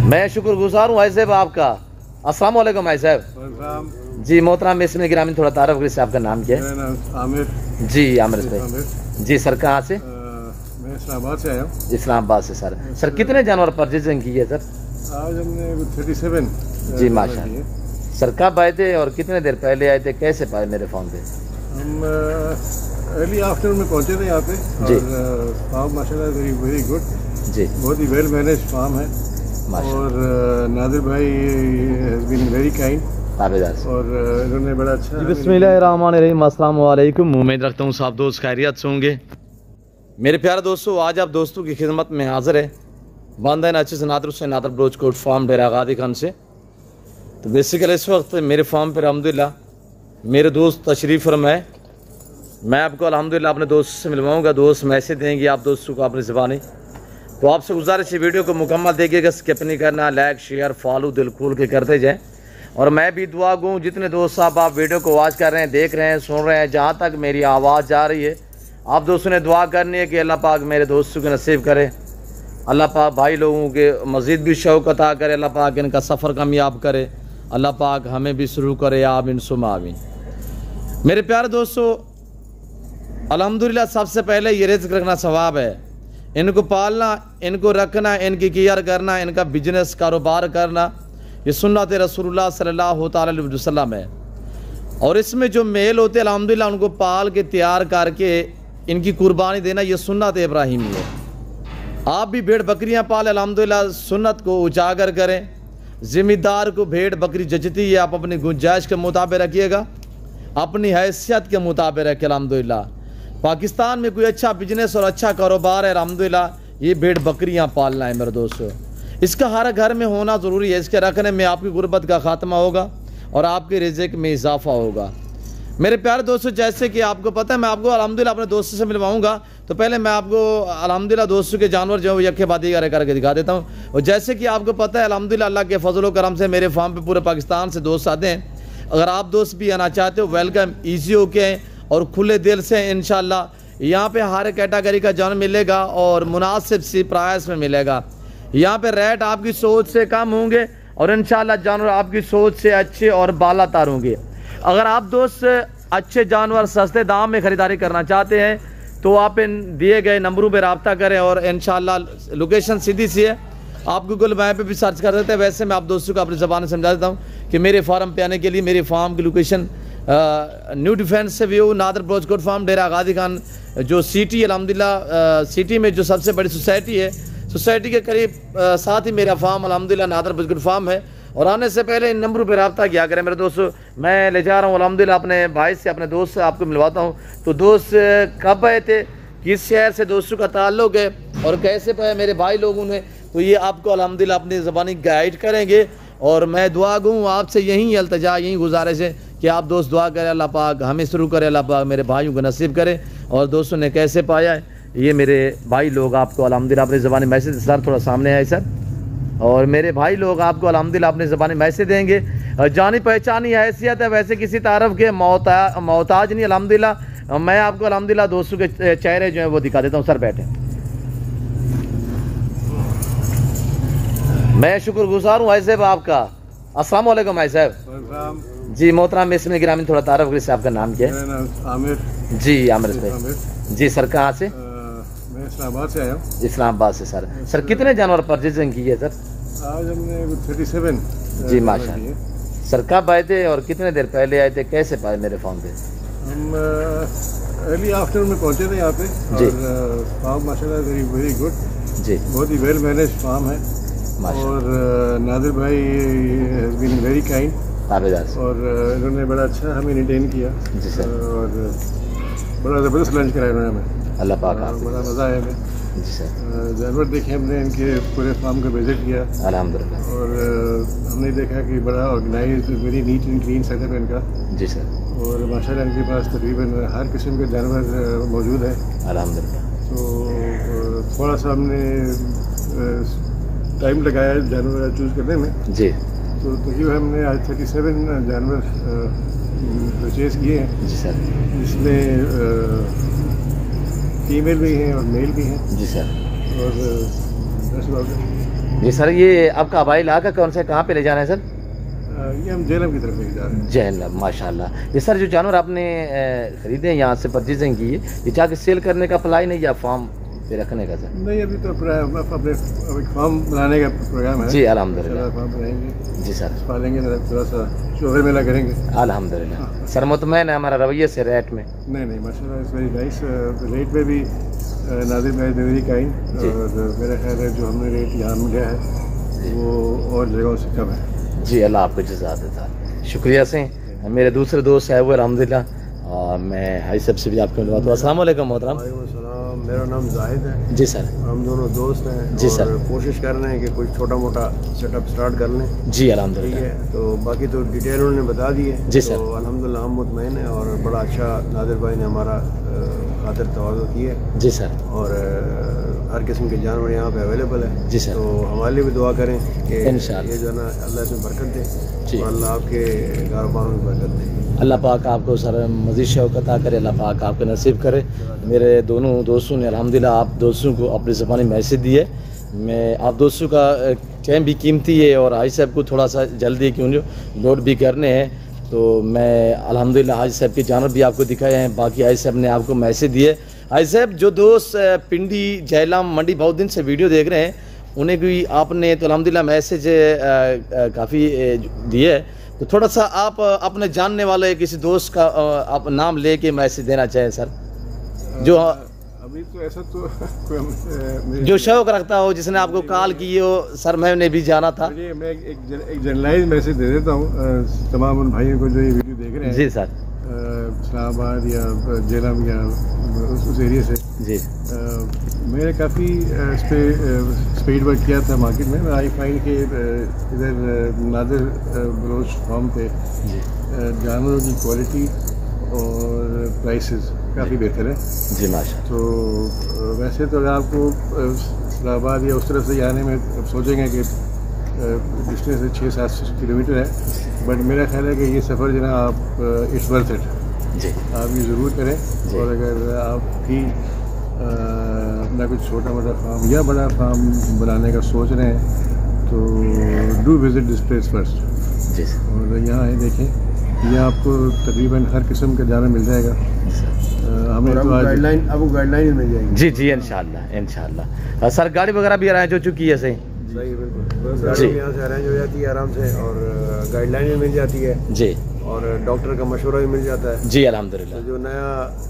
मैं शुक्रगुजार हूँ भाई साहब आपका। अस्सलाम वालेकुम भाई साहब। जी मोहतरम इसमें गिरामी थोड़ा तारफ करिए, आपका नाम क्या है? आमिर। जी आमिर भाई। जी सर कहाँ से? मैं इस्लामाबाद से आया हूँ। इस्लामाबाद से सर। सर कितने जानवर परचेजिंग की है सर? आज हमने 37। जी माशाल्लाह। सर कब आए थे और कितने देर पहले आए थे, कैसे पाए मेरे फार्म पे? हम अर्ली आफ्टरनून में पहुँचे थे यहाँ पे और फार्म माशाल्लाह वेरी गुड। जी बहुत ही वेल मैनेज फार्म है और नादिर भाई हैज़ बीन वेरी काइंड और इन्होंने बड़ा अच्छा। बिस्मिल्लाहिर्रहमानिर्रहीम। अस्सलाम वालेकुम। उम्मीद रखता हूँ सब दोस्त खैरियत से होंगे। मेरे प्यारे दोस्तों, आज आप दोस्तों की खिदमत में हाजिर है बांदा अच्छे से नादर हुसैन नादर ब्रोच कोट फार्म डेरा गादी खान से। तो बेसिकली इस वक्त मेरे फार्म पर अल्हम्दुलिल्लाह मेरे दोस्त तशरीफ़ फरमाए। मैं आपको अल्हम्दुलिल्लाह अपने दोस्त से मिलवाऊँगा, दोस्त मैसेज देंगे आप दोस्तों को अपनी ज़बानी। तो आपसे गुजारिश है वीडियो को मुकम्मल देखिएगा, स्किप नहीं करना, लाइक शेयर फॉलो दिल खोल के करते जाएँ। और मैं भी दुआ गूँ जितने दोस्त साहब आप वीडियो को वॉच कर रहे हैं, देख रहे हैं, सुन रहे हैं, जहाँ तक मेरी आवाज़ जा रही है, आप दोस्तों ने दुआ करनी है कि अल्लाह पाक मेरे दोस्तों को नसीब करे, अल्लाह पाक भाई लोगों के मज़ीद भी शौक़ अता करे, अल्लाह पाक इनका सफ़र कामयाब करे, अल्लाह पाक हमें भी शुरू करे, आमीन सुम्मा आमीन। मेरे प्यारे दोस्तों, अल्हम्दुलिल्लाह सबसे पहले ये रिज़्क़ रखना सवाब है। इनको पालना, इनको रखना, इनकी केयर करना, इनका बिजनेस कारोबार करना, ये सुन्नत रसूलुल्लाह सल्लल्लाहु अलैहि वसल्लम है। और इसमें जो मेल होते हैं अल्हम्दुलिल्लाह उनको पाल के तैयार करके इनकी कुर्बानी देना, ये सुन्नत इब्राहिमी है। आप भी भेड़ बकरियां पालें, अल्हम्दुलिल्लाह सुन्नत को उजागर करें। ज़िम्मेदार को भेड़ बकरी जचती है, आप अपनी गुंजाइश के मुताबिक रखिएगा, अपनी हैसियत के मुताबिक रखें। अल्हम्दुलिल्लाह पाकिस्तान में कोई अच्छा बिजनेस और अच्छा कारोबार है, अल्हम्दुलिल्लाह ये भेड़ बकरियां पालना है मेरे दोस्तों। इसका हर घर में होना ज़रूरी है, इसके रखने में आपकी गुर्बत का ख़ात्मा होगा और आपके रिज़्क़ में इजाफ़ा होगा। मेरे प्यारे दोस्तों, जैसे कि आपको पता है, मैं आपको अल्हम्दुलिल्लाह अपने दोस्तों से मिलवाऊंगा, तो पहले मैं आपको अल्हम्दुलिल्लाह दोस्तों के जानवर जो है यखे बादी करके दिखा देता हूँ। और जैसे कि आपको पता है अल्हम्दुलिल्लाह अल्लाह के फजल करम से मेरे फार्म पे पूरे पाकिस्तान से दोस्त आते हैं। अगर आप दोस्त भी आना चाहते हो, वेलकम, ईजी होके और खुले दिल से इंशाल्लाह यहाँ पे हर कैटेगरी का जानवर मिलेगा और मुनासिब सी प्राइस में मिलेगा। यहाँ पे रेट आपकी सोच से कम होंगे और इंशाल्लाह जानवर आपकी सोच से अच्छे और बालातर होंगे। अगर आप दोस्त अच्छे जानवर सस्ते दाम में ख़रीदारी करना चाहते हैं तो आप इन दिए गए नंबरों पर रब्ता करें और इंशाल्लाह लोकेशन सीधी सी है, आप गूगल मैप पे भी सर्च कर देते हैं। वैसे मैं आप दोस्तों को अपनी ज़बान से समझा देता हूँ कि मेरे फार्म पे आने के लिए मेरे फार्म की लोकेशन न्यू डिफेंस से व्यू नादर ब्रोच कोट फार्म डेरा गादी खान जो सिटी अल्हम्दुलिल्लाह सिटी में जो सबसे बड़ी सोसाइटी है, सोसाइटी के करीब साथ ही मेरा फार्म अल्हम्दुलिल्लाह नादर ब्रोच कोट फार्म है। और आने से पहले इन नंबरों पर रब्ता किया करें मेरे दोस्तों। मैं ले जा रहा हूँ अल्हम्दुलिल्लाह अपने भाई से, अपने दोस्त से आपको मिलवाता हूँ। तो दोस्त कब आए थे, किस शहर से दोस्तों का ताल्लुक़ है और कैसे पाए मेरे भाई लोगों ने, तो ये आपको अल्हम्दुलिल्लाह अपनी ज़बानी गाइड करेंगे। और मैं दुआ गूँ आपसे यही अल्तजा, यही गुजारिश है कि आप दोस्त दुआ करें, अल्लाह पाक हमें शुरू करे, अल्लाह पाक मेरे भाइयों को नसीब करे। और दोस्तों ने कैसे पाया है, ये मेरे भाई लोग आपको अल्हम्दुलिल्लाह अपनी ज़बानी मैसेज, सर थोड़ा सामने आए सर, और मेरे भाई लोग आपको अल्हम्दुलिल्लाह अपनी ज़बानी मैसेज देंगे। जानी पहचानी हैसियत है, वैसे किसी तारफ़ के मोहताज नहीं। अल्हम्दुलिल्लाह मैं आपको अल्हम्दुलिल्लाह दोस्तों के चेहरे जो है वो दिखा देता हूँ। सर बैठे। मैं शुक्रगुजार हूँ भाई साहब आपका। अस्सलाम वालेकुम भाई साहब। जी मोहतरम इसमें गिरामी थोड़ा तारफ़ करिए, आपका नाम क्या है? आमिर। जी आमिर भाई। जी सर कहाँ से? मैं इस्लामाबाद से आया हूँ। इस्लामाबाद से सर। सर कितने जानवर परचेजिंग की है सर? आज हमने 37। जी माशाल्लाह। सर कब आए थे और कितने देर पहले आए थे, कैसे पाए मेरे फार्म पे? हम अर्ली आफ्टरनून में पहुँचे थे यहाँ पे और फार्म माशाल्लाह वेरी गुड। जी बहुत ही वेल मैनेज फार्म है और नादिर भाई हैज़ बीन वेरी काइंड और इन्होंने बड़ा अच्छा हमें इंटरटेन किया। जी सर। और बड़ा ज़बरदस्त लंच कराया उन्होंने हमें, अल्लाह पाक बड़ा मज़ा आया हमें। जी सर। जानवर देखे हमने, इनके पूरे फार्म का विज़िट किया अल्हम्दुलिल्लाह और हमने देखा कि बड़ा organise, very neat and clean setup है इनका। जी सर। और माशाल्लाह इनके पास तकरीबन हर किस्म के जानवर मौजूद है अल्हम्दुलिल्लाह। तो थोड़ा सा हमने टाइम लगाया जानवर चूज़ करने में। जी। तो तकरीबन हमने आज 37 जानवर परचेज़ किए हैं। जी सर। जिसमें फीमेल भी हैं और मेल भी हैं। जी सर। और जी सर, ये आपका हवाई इलाका कौन सा, कहाँ पे ले जाना है सर? ये हम जेहलम की तरफ लेके जा रहे हैं। जेहलम, माशाल्लाह। ये सर जो जानवर आपने खरीदे यहाँ से परचेजिंग की है, ये जाके सेल करने का प्लान है या फार्म पे रखने का सर? नहीं, अभी तो अपने फार्म बनाने का प्रोग्राम है। जी अल्हम्दुलिल्लाह, फार्म बनाएंगे जी सर, पालेंगे, थोड़ा सा शोहर मेला करेंगे अल्हम्दुलिल्लाह। सर मुतमैन है हमारा रवैये से रेट में? नहीं माशाल्लाह, इट्स वेरी नाइस। रेट में भी नादिर भाई वेरी काइंड, और मेरा ख्याल है जो हमने रेट यहाँ मिला है वो और जगहों से कम है। जी अल्लाह आपको जज़ा देता है, शुक्रिया से। मेरे दूसरे दोस्त है वो अल्हम्दुलिल्लाह, और मैं हाई साहब से भी आपको मिलवाता हूँ। अस्सलाम वालेकुम मोहतरम। मेरा नाम जाहिद है। जी सर। हम दोनों दोस्त हैं जी सर। कोशिश कर रहे हैं कि कोई छोटा मोटा सेटअप स्टार्ट कर लें। जी अल्हम्दुलिल्लाह। ठीक है, तो बाकी तो डिटेल उन्होंने बता दी है। जी सर। तो अल्हम्दुलिल्लाह हम मुतमईन हैं, और बड़ा अच्छा नादिर भाई ने हमारा खातिर तवाज़ो की है। जी सर। और हर किस्म के जानवर यहाँ पे अवेलेबल है। जी सर। तो हमारे लिए भी दुआ करें कि इंशाअल्लाह ये जो है ना अल्लाह इसमें बरकत दे, जी, और अल्लाह आपके कारोबार में बरकत दे। अल्लाह पाक आपको सर मज़ीद शौकत अता करे, अल्लाह पाक आपको नसीब करे। मेरे दोनों दोस्तों ने अल्हम्दुलिल्लाह आप दोस्तों को अपनी ज़बानी मैसेज दी है। मैं आप दोस्तों का टाइम भी कीमती है, और हाजी साहब को थोड़ा सा जल्दी क्यों जो लोड भी करने हैं, तो मैं अल्हम्दुलिल्लाह हाजी साहब के जानवर भी आपको दिखाए हैं। बाकी हाजी साहब ने आपको मैसेज दिए। हाजी साहब जो दोस्त पिंडी जेहलम मंडी बहुत दिन से वीडियो देख रहे हैं, उन्हें भी आपने तो अल्हम्दुलिल्लाह मैसेज काफ़ी दिए है, तो थोड़ा सा आप अपने जानने वाले किसी दोस्त का आप नाम लेके मैसेज देना चाहें सर, जो अभी तो ऐसा तो जो शौक रखता हो, जिसने आपको कॉल की हो, सर मैंने भी जाना था। मैं एक जनरलाइज मैसेज दे देता हूँ तमाम उन भाइयों को जो ये वीडियो देख रहे हैं। जी सर। इस्लामाबाद या जेहलम या उस एरिया से। जी। मैंने काफ़ी स्पीड वर्क किया था मार्केट में। आई फाइंड के इधर नादिर बलोच फार्म पे जानवरों की क्वालिटी और प्राइसेस काफ़ी बेहतर है। जी माशा। तो वैसे तो अगर आपको इस्लामाबाद या उस तरफ से जाने में सोचेंगे कि डिस्टेंस 600-700 किलोमीटर है, बट मेरा ख्याल है कि ये सफ़र जो है आप इट्स वर्थ इट जी, आप ये ज़रूर करें। और अगर आपकी अपना कुछ छोटा मोटा फार्म या बड़ा फार्म बनाने का सोच रहे हैं, तो do visit this place first जी। और यहाँ आए देखें, यहाँ आपको तकरीबन हर किस्म का जानवर मिल जाएगा। हमें तो गाइडलाइन आपको गाइडलाइन मिल जाएगी। जी जी इंशाल्लाह इंशाल्लाह। सर गाड़ी वगैरह भी अरेंज हो चुकी है? सही सही, बिल्कुल। गाड़ी यहाँ से अरेंज हो जाती है आराम से, और गाइडलाइन भी मिल जाती है जी, और डॉक्टर का मशवरा भी मिल जाता है जी अल्हम्दुलिल्लाह। तो जो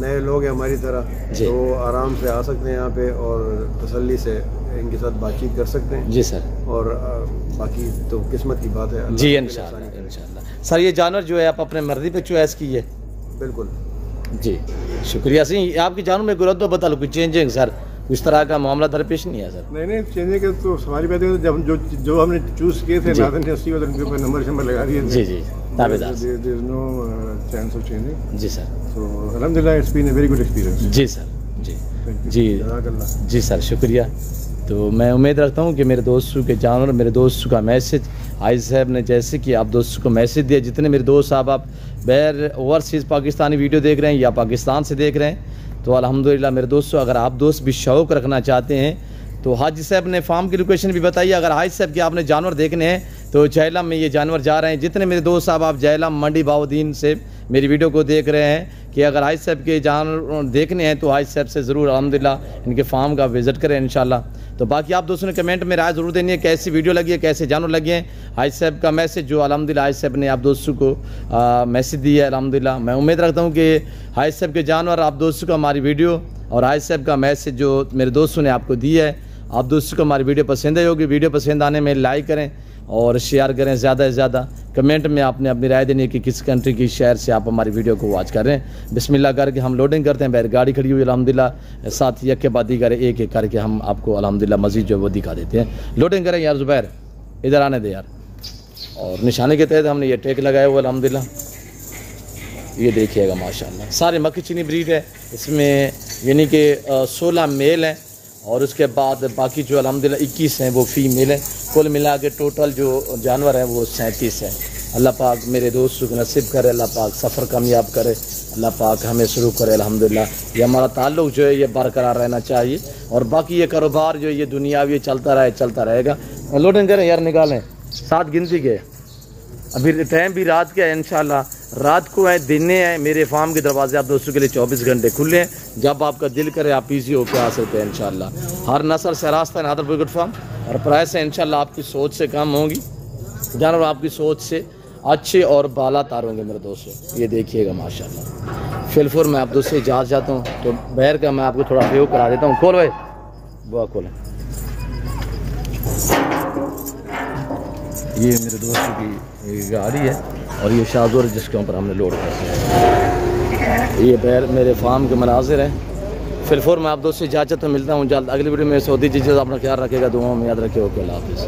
नए लोग हैं हमारी तरह, तो वो आराम से आ सकते हैं यहाँ पे, और तसल्ली से इनके साथ बातचीत कर सकते हैं जी सर। और बाकी तो किस्मत की बात है जी इंशाल्लाह इंशाल्लाह। सर ये जानवर जो है आप अपने मर्जी पे चॉइस की है? बिल्कुल जी, शुक्रिया सही। आपकी जानवर में गुरद तो बता लो, कुछ चेंजिंग सर इस तरह का मामला दरपेश नहीं है सर? नहीं चेंजिंग का तो हमारी बात है, जब जो हमने चूज़ किए थे नादन ने उसी उनके ऊपर नंबर लगा दिए जी जी ताबेदार। There is no chance of changing जी सर। तो अल्हम्दुलिल्लाह it's been a very good experience जी सर। जी जी जी सर, शुक्रिया। तो मैं उम्मीद रखता हूँ कि मेरे दोस्तों के जानवर, मेरे दोस्तों का मैसेज आई साहब ने जैसे कि आप दोस्तों को मैसेज दिया, जितने मेरे दोस्त साहब आप बैर ओवरसीज़ पाकिस्तानी वीडियो देख रहे हैं या पाकिस्तान से देख रहे हैं, तो अल्हम्दुलिल्लाह मेरे दोस्तों, अगर आप दोस्त भी शौक़ रखना चाहते हैं तो हाजी साहब ने फार्म की लोकेशन भी बताई। अगर हाजी साहब के आपने जानवर देखने हैं तो जेहलम में ये जानवर जा रहे हैं। जितने मेरे दोस्त साहब आप जेहलम मंडी बाउद्दीन से मेरी वीडियो को देख रहे हैं कि अगर हाजी साहब के जानवर देखने हैं तो हाजी साहब से ज़रूर अल्हम्दुलिल्लाह इनके फार्म का विज़िट करें इंशाल्लाह। तो बाकी आप दोस्तों ने कमेंट में राय ज़रूर देनी है, कैसी वीडियो लगी है, कैसे जानवर लगे हैं। हाजी साहब का मैसेज जो अल्हम्दुलिल्लाह हाजी साहब ने आप दोस्तों को मैसेज दिया है अल्हम्दुलिल्लाह। मैं उम्मीद रखता हूँ कि हाजी साहब के जानवर आप दोस्तों को हमारी वीडियो और हाजी साहब का मैसेज जो मेरे दोस्तों ने आपको दिया है, आप दोस्तों को हमारी वीडियो पसंद आई होगी। वीडियो पसंद आने में लाइक करें और शेयर करें ज़्यादा से ज़्यादा। कमेंट में आपने अपनी राय देनी है कि किस कंट्री की शहर से आप हमारी वीडियो को वॉच कर रहे हैं। बिस्मिल्लाह करके हम लोडिंग करते हैं। बैर गाड़ी खड़ी हुई अल्हम्दुलिल्लाह, साथ ही एक के बाद ही करें, एक एक करके हम आपको अल्हम्दुलिल्लाह मज़ीद जो वो दिखा देते हैं। लोडिंग करें यार, ज़ुबैर इधर आने दे यार। और निशाने के तहत हमने ये टेक लगाया हुआ अल्हम्दुलिल्लाह, ये देखिएगा माशाल्लाह। सारे मक्की चीनी ब्रीड है, इसमें यानी कि 16 मेल हैं और उसके बाद बाकी जो अल्हम्दुलिल्लाह 21 हैं वो फीमेल हैं। कुल मिला के टोटल जो जानवर हैं वो 37 हैं। अल्लाह पाक मेरे दोस्तों को नसीब करे, अल्लाह पाक सफ़र कामयाब करे, अल्लाह पाक हमें शुरू करे अल्हम्दुलिल्लाह। ये हमारा ताल्लुक़ जो है ये बरकरार रहना चाहिए, और बाकी ये कारोबार जो ये दुनियावी चलता रहेगा। लोडिंग करें यार, निकालें 7 गिनती के। अभी टाइम भी रात का है, इंशाल्लाह रात को है, दिन है। मेरे फार्म के दरवाजे आप दोस्तों के लिए 24 घंटे खुले हैं। जब आपका दिल करे आप इजी होकर आ सकते हैं इंशाल्लाह। हर नस्ल से रास्ता है नादर गोट फार्म, और प्राइस है इंशाल्लाह आपकी सोच से कम होगी, जानवर आपकी सोच से अच्छे और बाला तार होंगे मेरे दोस्तों। ये देखिएगा माशाल्लाह। फिलफुर मैं आप दोस्तों इजाज़त जाता हूँ, तो बैर का मैं आपको थोड़ा प्रयोग करा देता हूँ। खोल भाई, बुआ खोलें। ये मेरे दोस्तों की गाड़ी है और ये शाहजोर जिसके ऊपर हमने लोड करते हैं। ये बैर मेरे फार्म के मनाजिर है। फिलफुर मैं आप दोस्तों इजाज़त तो मिलता हूँ जल्द। अगली वीडियो में सऊदी चीज़ें अपना ख्याल रखेगा, दुआओं में याद रखे। ओके, अल्लाह हाफ़िज़।